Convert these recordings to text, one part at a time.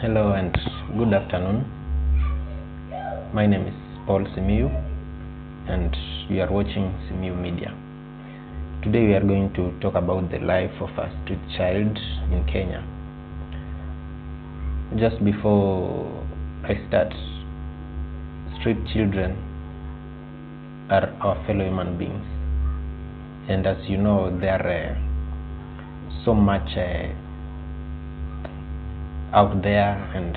Hello and good afternoon. My name is Paul Simiyu and you are watching Simiyu Media. Today we are going to talk about the life of a street child in Kenya. Just before I start, street children are our fellow human beings, and as you know, they are so much out there and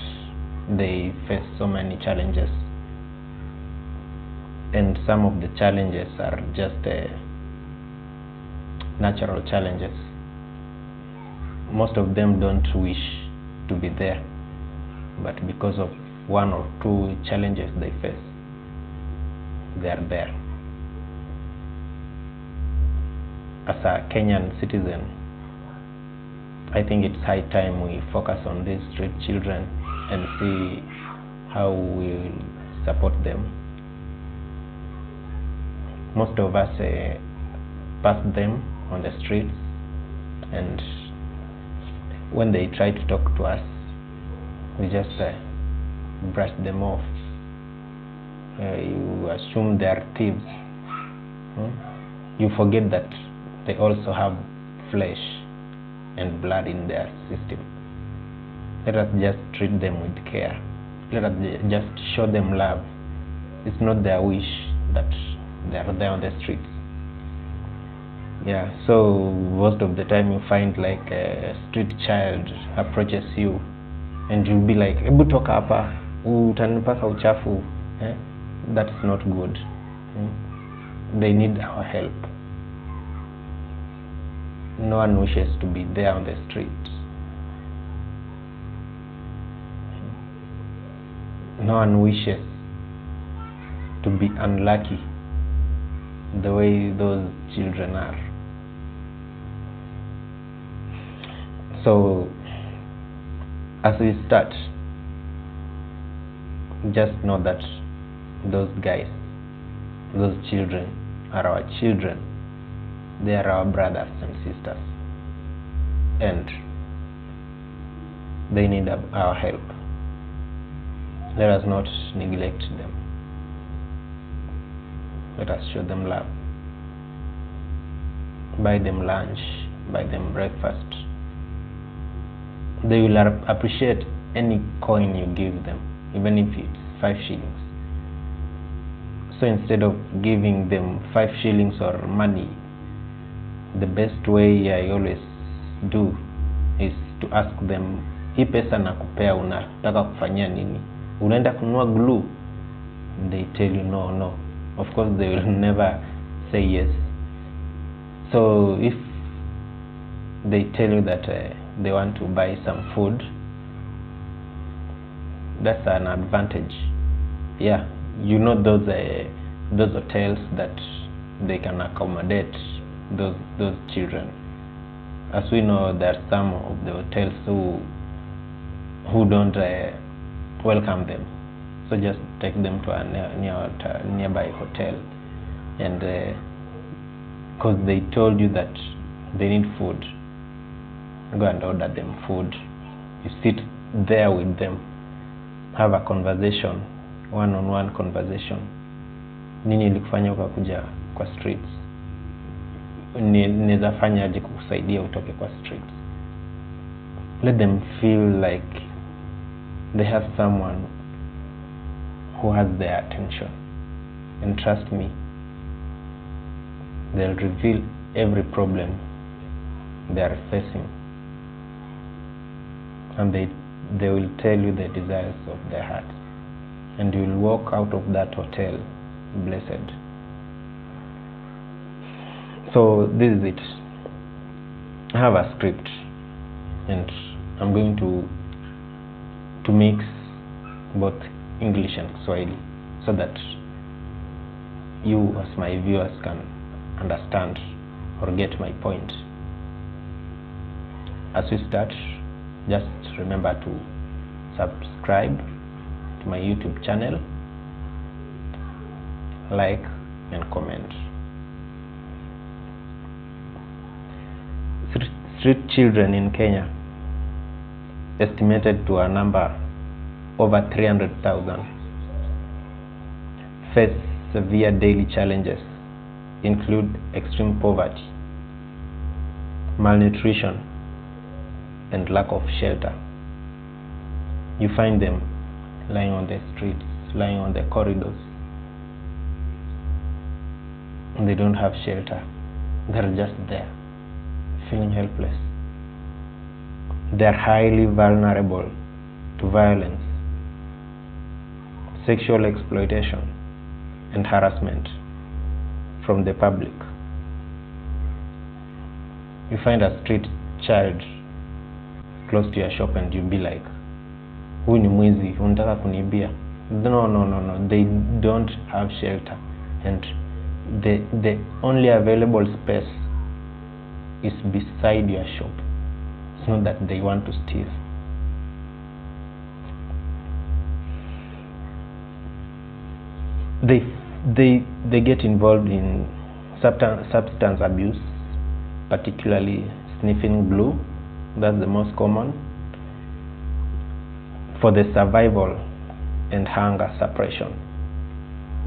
they face so many challenges, and some of the challenges are just natural challenges. Most of them don't wish to be there, but because of one or two challenges they face, they are there. As a Kenyan citizen, I think it's high time we focus on these street children and see how we will support them. Most of us pass them on the streets, and when they try to talk to us, we just brush them off. You assume they are thieves. You forget that they also have flesh and blood in their system. Let us just treat them with care. Let us just show them love. It's not their wish that they are there on the streets. Yeah, so most of the time you find like a street child approaches you and you'll be like, "Ebu toka hapa, utanipaka uchafu." That's not good. They need our help. No one wishes to be there on the street. No one wishes to be unlucky the way those children are. So, as we start, just know that those guys, those children are our children. They are our brothers and sisters, and they need our help. Let us not neglect them. Let us show them love. Buy them lunch, buy them breakfast. They will appreciate any coin you give them, even if it's 5 shillings. So instead of giving them 5 shillings or money, the best way I always do is to ask them, hii pesa nakupea unataka kufanyia nini? Unaenda kununua glue? They tell you no. Of course they will never say yes. So if they tell you that they want to buy some food, that's an advantage. Yeah, you know those hotels that they can accommodate those children. As we know, there are some of the hotels who don't welcome them. So just take them to a nearby hotel, and because they told you that they need food, go and order them food. You sit there with them, have a conversation, one-on-one conversation. Nini ilikufanya ukakuja kwa streets? Neza fanya aje kukusaidia utoke kwa streets? Let them feel like they have someone who has their attention, and trust me, they'll reveal every problem they are facing, and they will tell you the desires of their hearts, and you will walk out of that hotel blessed. So this is it. I have a script, and I'm going to mix both English and Swahili so that you as my viewers can understand or get my point. As we start, just remember to subscribe to my YouTube channel, like and comment. Street children in Kenya estimated to a number over 300,000, face severe daily challenges, include extreme poverty, malnutrition, and lack of shelter. You find them lying on the streets, lying on the corridors. They don't have shelter. They're just there, feeling helpless. They're highly vulnerable to violence, sexual exploitation, and harassment from the public. You find a street child close to your shop and you'll be like, huyu ni mwizi, unataka kunibia. No, they don't have shelter, and the only available space is beside your shop. It's not that they want to steal. They get involved in substance abuse, particularly sniffing glue. That's the most common, for the survival and hunger suppression.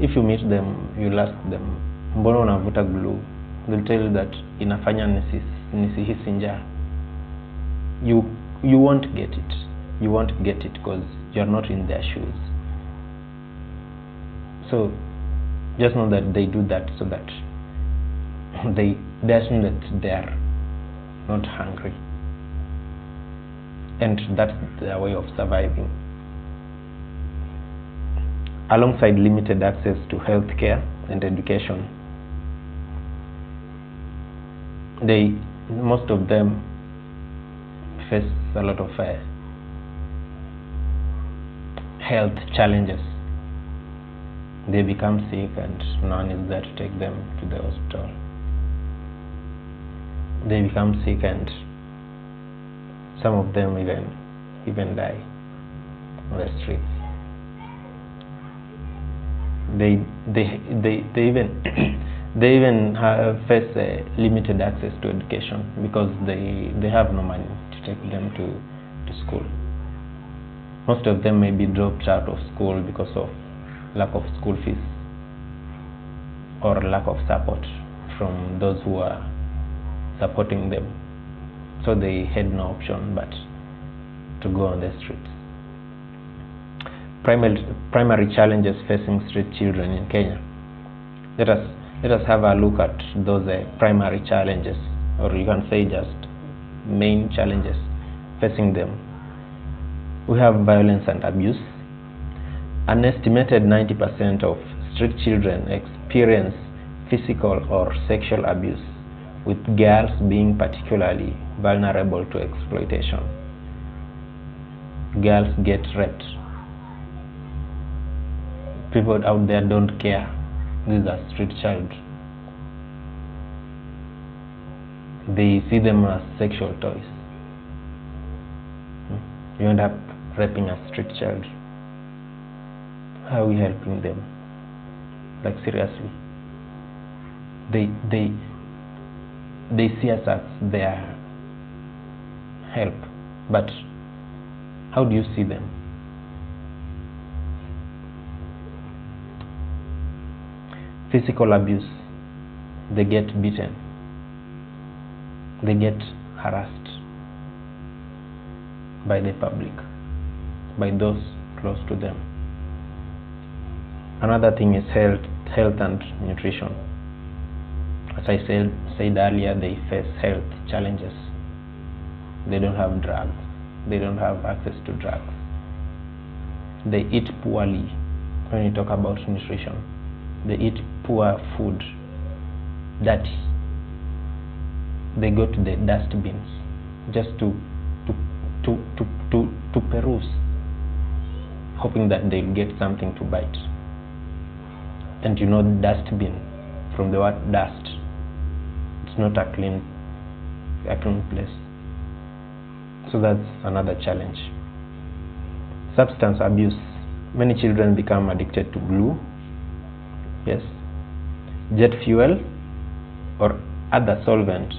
If you meet them, you'll ask them, mbona unavuta glue? They'll tell you that inafanya nisihisi njaa. You won't get it. You won't get it because you're not in their shoes. So just know that they do that so that they assume that they are not hungry, and that's their way of surviving. Alongside limited access to health care and education, most of them face a lot of health challenges. They become sick and no one is there to take them to the hospital. They become sick and some of them even die on the streets. They even face limited access to education because they have no money to take them to school. Most of them may be dropped out of school because of lack of school fees or lack of support from those who are supporting them. So they had no option but to go on the streets. Primary challenges facing street children in Kenya. Let us have a look at those primary challenges, or you can say just main challenges facing them. We have violence and abuse. An estimated 90% of street children experience physical or sexual abuse, with girls being particularly vulnerable to exploitation. Girls get raped. People out there don't care. These are street child. They see them as sexual toys. You end up raping a street child. How are we helping them? Like seriously. They see us as their help, but how do you see them? Physical abuse. They get beaten. They get harassed by the public, by those close to them. Another thing is health and nutrition. As I said earlier, they face health challenges. They don't have drugs. They don't have access to drugs. They eat poorly. When you talk about nutrition, they eat poor food, dirty. They go to the dustbins just to peruse, hoping that they'll get something to bite. And you know, dustbin, from the word dust, it's not a clean place. So that's another challenge. Substance abuse. Many children become addicted to glue, yes, jet fuel, or other solvent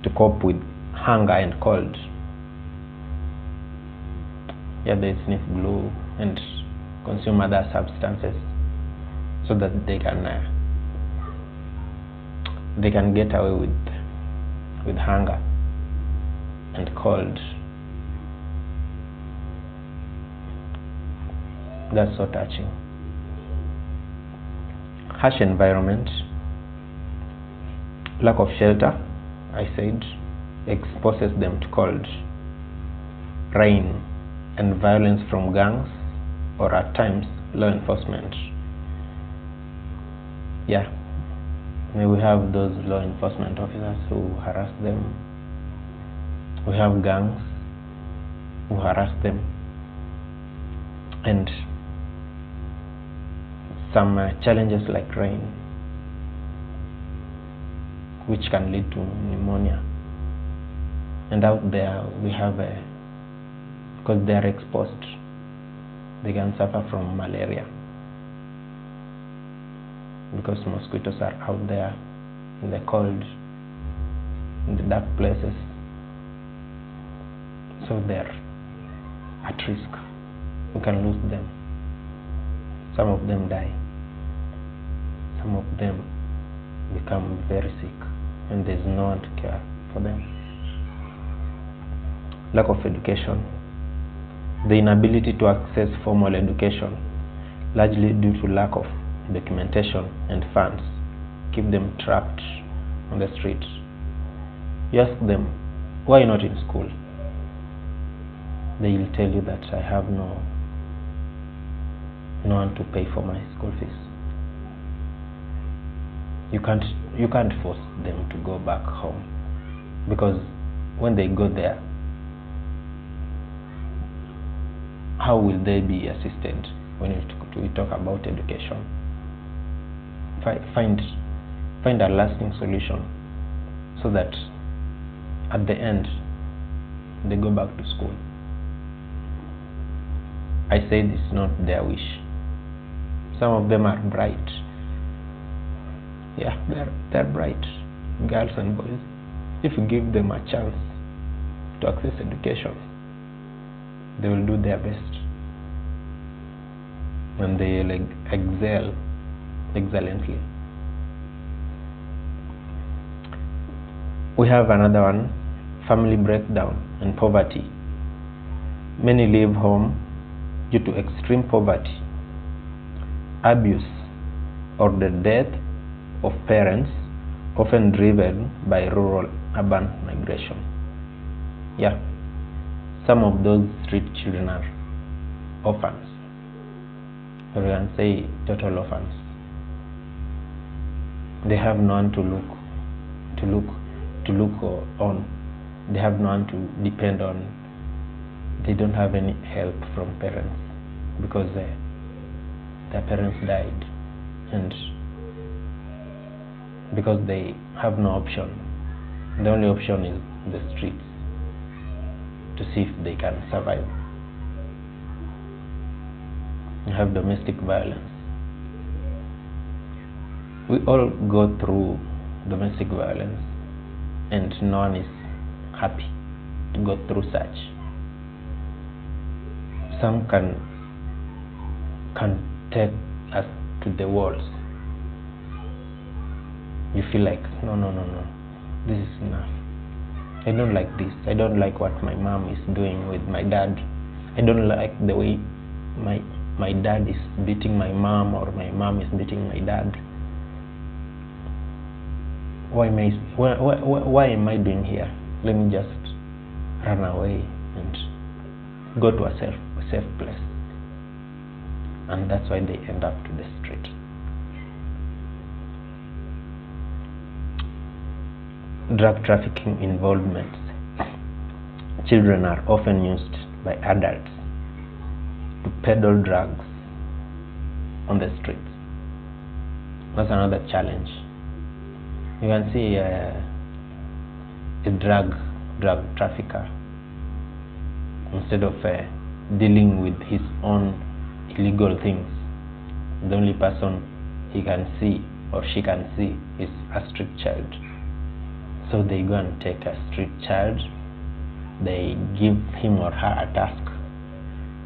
to cope with hunger and cold. Yeah, they sniff glue and consume other substances so that they can get away with hunger and cold. That's so touching. Harsh environment, lack of shelter, I said, exposes them to cold, rain, and violence from gangs or at times law enforcement. Yeah, we have those law enforcement officers who harass them. We have gangs who harass them, and some challenges like rain, which can lead to pneumonia. And out there we have because they are exposed, they can suffer from malaria because mosquitoes are out there in the cold, in the dark places, so they're at risk. We can lose them. Some of them die. Some of them become very sick and there's no one to care for them. Lack of education. The inability to access formal education, largely due to lack of documentation and funds, keep them trapped on the streets. You ask them, why are you not in school? They will tell you that I have no one to pay for my school fees. You can't force them to go back home, because when they go there, how will they be assisted when we talk about education? Find a lasting solution so that at the end they go back to school. I said it's not their wish. Some of them are bright. Yeah, they're bright, girls and boys. If you give them a chance to access education, they will do their best and they excel excellently. We have another one, family breakdown and poverty. Many leave home due to extreme poverty, abuse, or the death of parents, often driven by rural-urban migration. Yeah, some of those street children are orphans, or you can say total orphans. They have no one to look on. They have no one to depend on. They don't have any help from parents because their parents died, and because they have no option, the only option is the streets to see if they can survive. You have domestic violence. We all go through domestic violence, and no one is happy to go through such. Some can take us to the walls. You feel like, no, this is enough. I don't like this. I don't like what my mom is doing with my dad. I don't like the way my dad is beating my mom, or my mom is beating my dad. Why am I doing here? Let me just run away and go to a safe place. And that's why they end up to the street. Drug trafficking involvement. Children are often used by adults to peddle drugs on the streets. That's another challenge. You can see a drug trafficker, instead of dealing with his own illegal things, the only person he can see or she can see is a street child. So they go and take a street child, they give him or her a task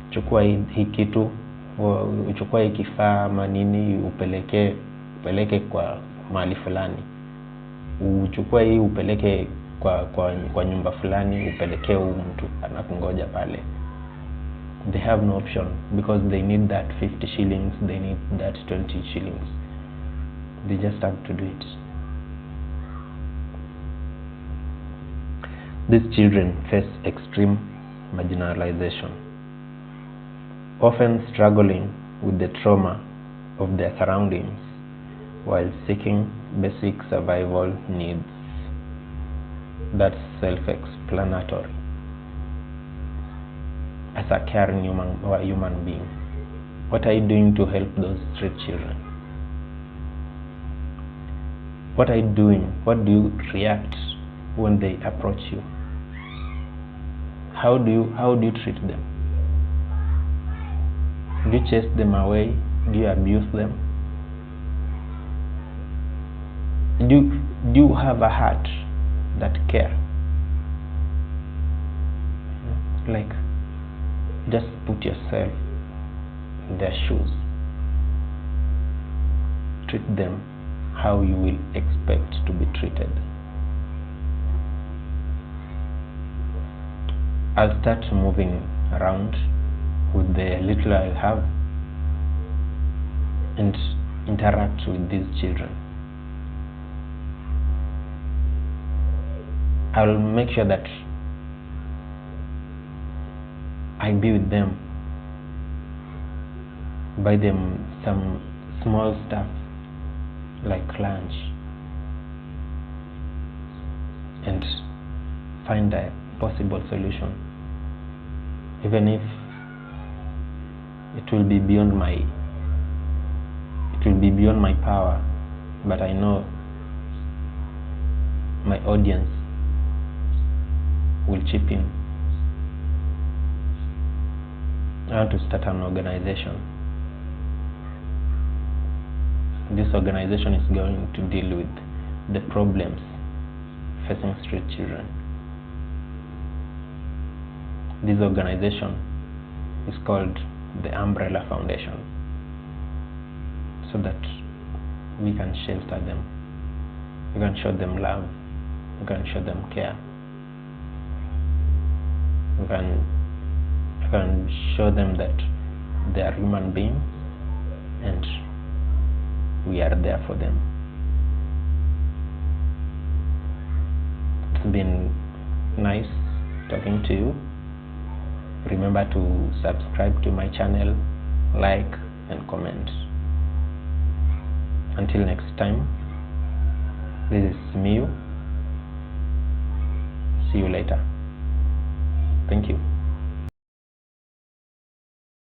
chukua hii kitu, uchukua hii kifaa ama nini, upeleke kwa mahali fulani, uchukua hii upeleke kwa nyumba fulani, upelekee huyu mtu anakungoja pale. They have no option because they need that 50 shillings, they need that 20 shillings. They just have to do it. These children face extreme marginalization, often struggling with the trauma of their surroundings while seeking basic survival needs. That's self-explanatory. As a caring human being, what are you doing to help those street children? What are you doing? What do you react when they approach you? How do you treat them? Do you chase them away? Do you abuse them? Do you have a heart that care? Like, just put yourself in their shoes. Treat them how you will expect to be treated. I'll start moving around with the little I have and interact with these children. I'll make sure that I be with them, buy them some small stuff like lunch, and find a possible solution, even if it will be beyond my power. But I know my audience will chip in. I want to start an organization. This organization is going to deal with the problems facing street children. This organization is called the Umbrella Foundation, so that we can shelter them, we can show them love, we can show them care, we can show them that they are human beings and we are there for them. It's been nice talking to you. Remember to subscribe to my channel, like and comment. Until next time, this is Miu. See you later. Thank you.